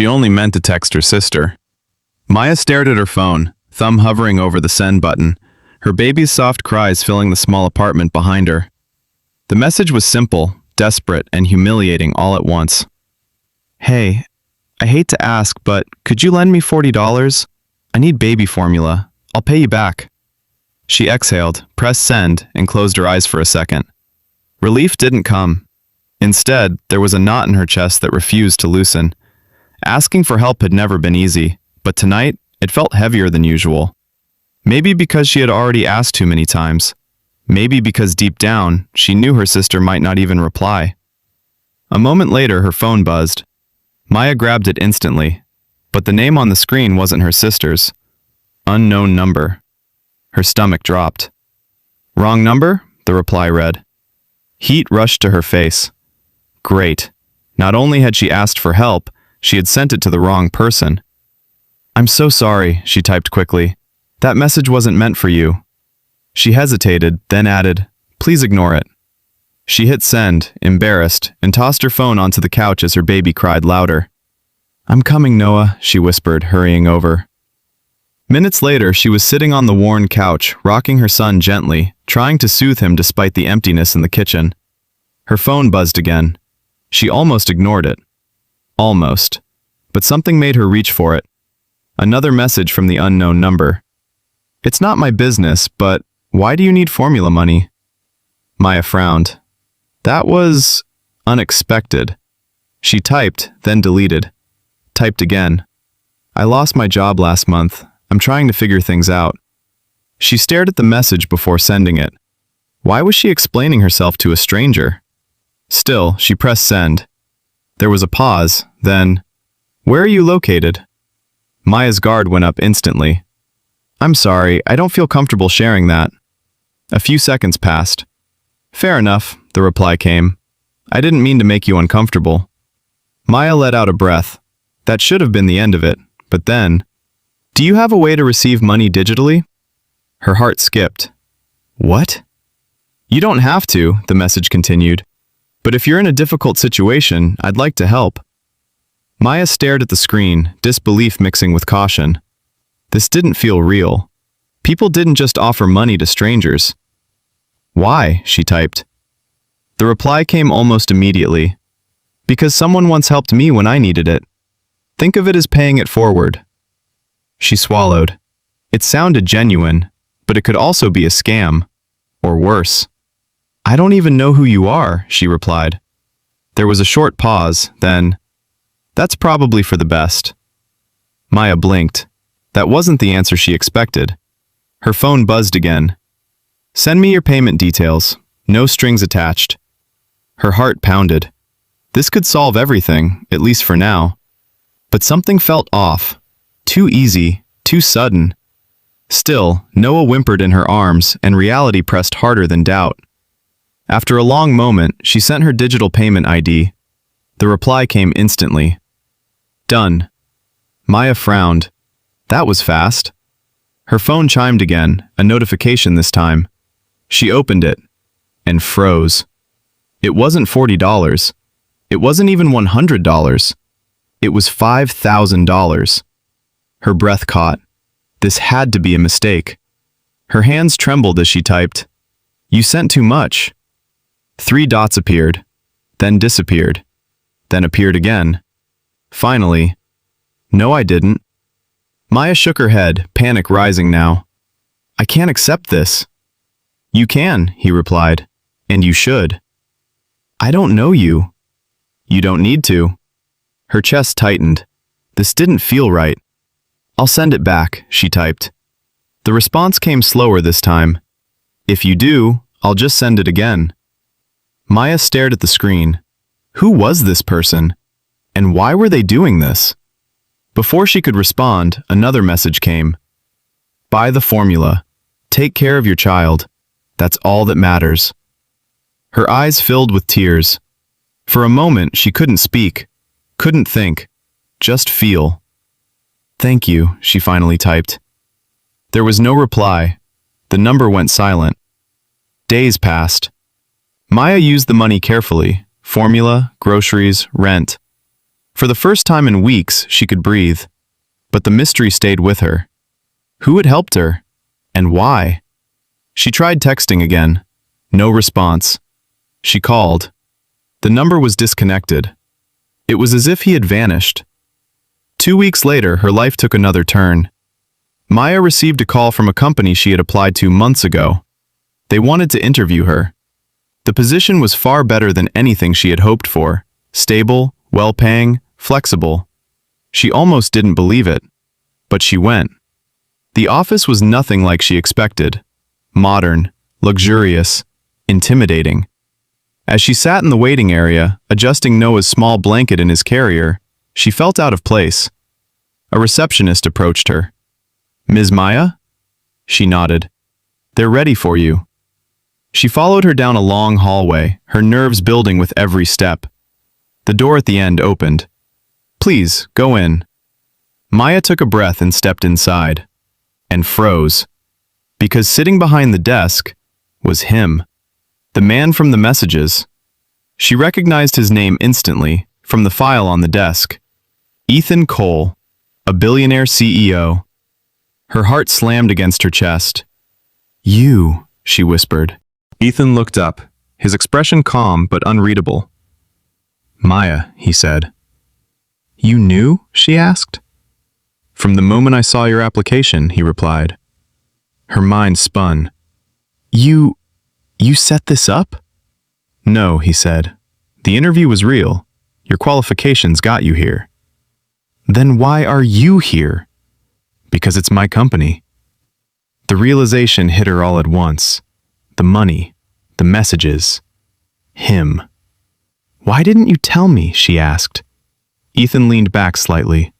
She only meant to text her sister. Maya stared at her phone, thumb hovering over the send button, her baby's soft cries filling the small apartment behind her. The message was simple, desperate, and humiliating all at once. "Hey, I hate to ask, but could you lend me $40? I need baby formula. I'll pay you back." She exhaled, pressed send, and closed her eyes for a second. Relief didn't come. Instead, there was a knot in her chest that refused to loosen. Asking for help had never been easy, but tonight, it felt heavier than usual. Maybe because she had already asked too many times. Maybe because deep down, she knew her sister might not even reply. A moment later, her phone buzzed. Maya grabbed it instantly, but the name on the screen wasn't her sister's. Unknown number. Her stomach dropped. "Wrong number?" the reply read. Heat rushed to her face. Great. Not only had she asked for help, she had sent it to the wrong person. "I'm so sorry," she typed quickly. "That message wasn't meant for you." She hesitated, then added, "Please ignore it." She hit send, embarrassed, and tossed her phone onto the couch as her baby cried louder. "I'm coming, Noah," she whispered, hurrying over. Minutes later, she was sitting on the worn couch, rocking her son gently, trying to soothe him despite the emptiness in the kitchen. Her phone buzzed again. She almost ignored it. Almost. But something made her reach for it. Another message from the unknown number. "It's not my business, but why do you need formula money?" Maya frowned. That was unexpected. She typed, then deleted. Typed again. "I lost my job last month. I'm trying to figure things out." She stared at the message before sending it. Why was she explaining herself to a stranger? Still, she pressed send. There was a pause, then, "Where are you located?" Maya's guard went up instantly. "I'm sorry, I don't feel comfortable sharing that." A few seconds passed. "Fair enough," the reply came. "I didn't mean to make you uncomfortable." Maya let out a breath. That should have been the end of it, but then, "Do you have a way to receive money digitally?" Her heart skipped. "What?" "You don't have to," the message continued. "But if you're in a difficult situation, I'd like to help." Maya stared at the screen, disbelief mixing with caution. This didn't feel real. People didn't just offer money to strangers. "Why?" she typed. The reply came almost immediately. "Because someone once helped me when I needed it. Think of it as paying it forward." She swallowed. It sounded genuine, but it could also be a scam. Or worse. "I don't even know who you are," she replied. There was a short pause, then, "That's probably for the best." Maya blinked. That wasn't the answer she expected. Her phone buzzed again. "Send me your payment details. No strings attached." Her heart pounded. This could solve everything, at least for now. But something felt off. Too easy, too sudden. Still, Noah whimpered in her arms, and reality pressed harder than doubt. After a long moment, she sent her digital payment ID. The reply came instantly. "Done." Maya frowned. That was fast. Her phone chimed again, a notification this time. She opened it, and froze. It wasn't $40. It wasn't even $100. It was $5,000. Her breath caught. This had to be a mistake. Her hands trembled as she typed, "You sent too much." 3 dots appeared, then disappeared, then appeared again. Finally, "No, I didn't." Maya shook her head, panic rising now. "I can't accept this." "You can," he replied, "and you should." "I don't know you." "You don't need to." Her chest tightened. This didn't feel right. "I'll send it back," she typed. The response came slower this time. "If you do, I'll just send it again." Maya stared at the screen. Who was this person? And why were they doing this? Before she could respond, another message came. "Buy the formula. Take care of your child. That's all that matters." Her eyes filled with tears. For a moment, she couldn't speak, couldn't think, just feel. "Thank you," she finally typed. There was no reply. The number went silent. Days passed. Maya used the money carefully. Formula, groceries, rent. For the first time in weeks, she could breathe. But the mystery stayed with her. Who had helped her? And why? She tried texting again. No response. She called. The number was disconnected. It was as if he had vanished. 2 weeks later, her life took another turn. Maya received a call from a company she had applied to months ago. They wanted to interview her. The position was far better than anything she had hoped for. Stable, well-paying, flexible. She almost didn't believe it. But she went. The office was nothing like she expected. Modern, luxurious, intimidating. As she sat in the waiting area, adjusting Noah's small blanket in his carrier, she felt out of place. A receptionist approached her. "Ms. Maya?" She nodded. "They're ready for you." She followed her down a long hallway, her nerves building with every step. The door at the end opened. "Please, go in." Maya took a breath and stepped inside. And froze. Because sitting behind the desk was him. The man from the messages. She recognized his name instantly from the file on the desk. Ethan Cole, a billionaire CEO. Her heart slammed against her chest. "You," she whispered. Ethan looked up, his expression calm but unreadable. "Maya," he said. "You knew?" she asked. "From the moment I saw your application," he replied. Her mind spun. You set this up?" "No," he said. "The interview was real. Your qualifications got you here." "Then why are you here?" "Because it's my company." The realization hit her all at once. The money, the messages, him. "Why didn't you tell me?" she asked. Ethan leaned back slightly.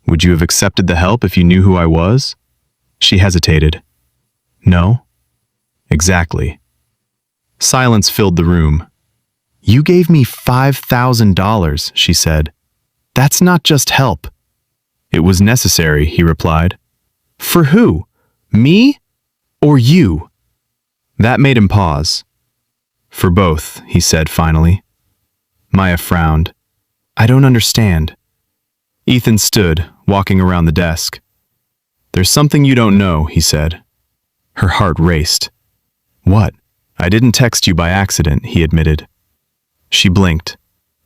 "Would you have accepted the help if you knew who I was?" She hesitated. "No?" "Exactly." Silence filled the room. "You gave me $5,000, she said. "That's not just help." "It was necessary," he replied. "For who? Me? Or you?" That made him pause. "For both," he said finally. Maya frowned. "I don't understand." Ethan stood, walking around the desk. "There's something you don't know," he said. Her heart raced. "What?" "I didn't text you by accident," he admitted. She blinked.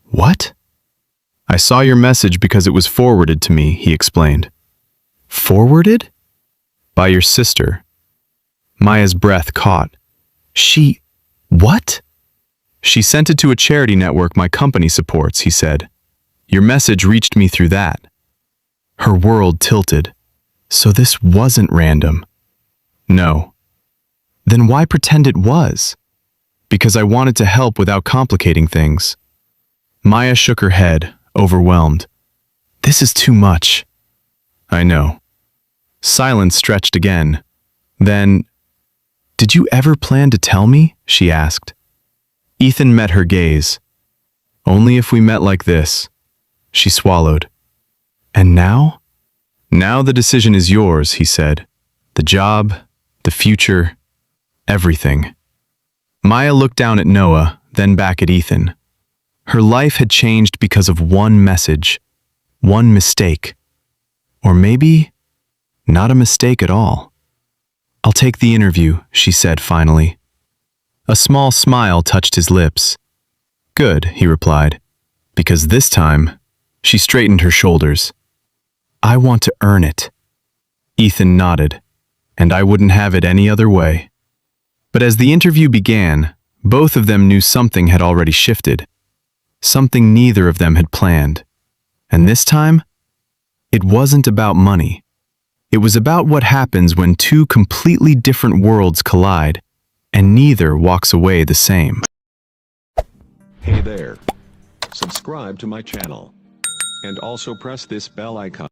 "What?" "I saw your message because it was forwarded to me," he explained. "Forwarded?" "By your sister." Maya's breath caught. What?" "She sent it to a charity network my company supports," he said. "Your message reached me through that." Her world tilted. So this wasn't random. No. Then why pretend it was? Because I wanted to help without complicating things. Maya shook her head, overwhelmed. "This is too much." "I know." Silence stretched again. Then, "Did you ever plan to tell me?" she asked. Ethan met her gaze. "Only if we met like this." She swallowed. "And now?" "Now the decision is yours," he said. "The job, the future, everything." Maya looked down at Noah, then back at Ethan. Her life had changed because of one message, one mistake. Or maybe not a mistake at all. "I'll take the interview," she said finally. A small smile touched his lips. "Good," he replied, "because this time," she straightened her shoulders. "I want to earn it." Ethan nodded, "And I wouldn't have it any other way." But as the interview began, both of them knew something had already shifted. Something neither of them had planned. And this time, it wasn't about money. It was about what happens when two completely different worlds collide, and neither walks away the same. Hey there. Subscribe to my channel. And also press this bell icon.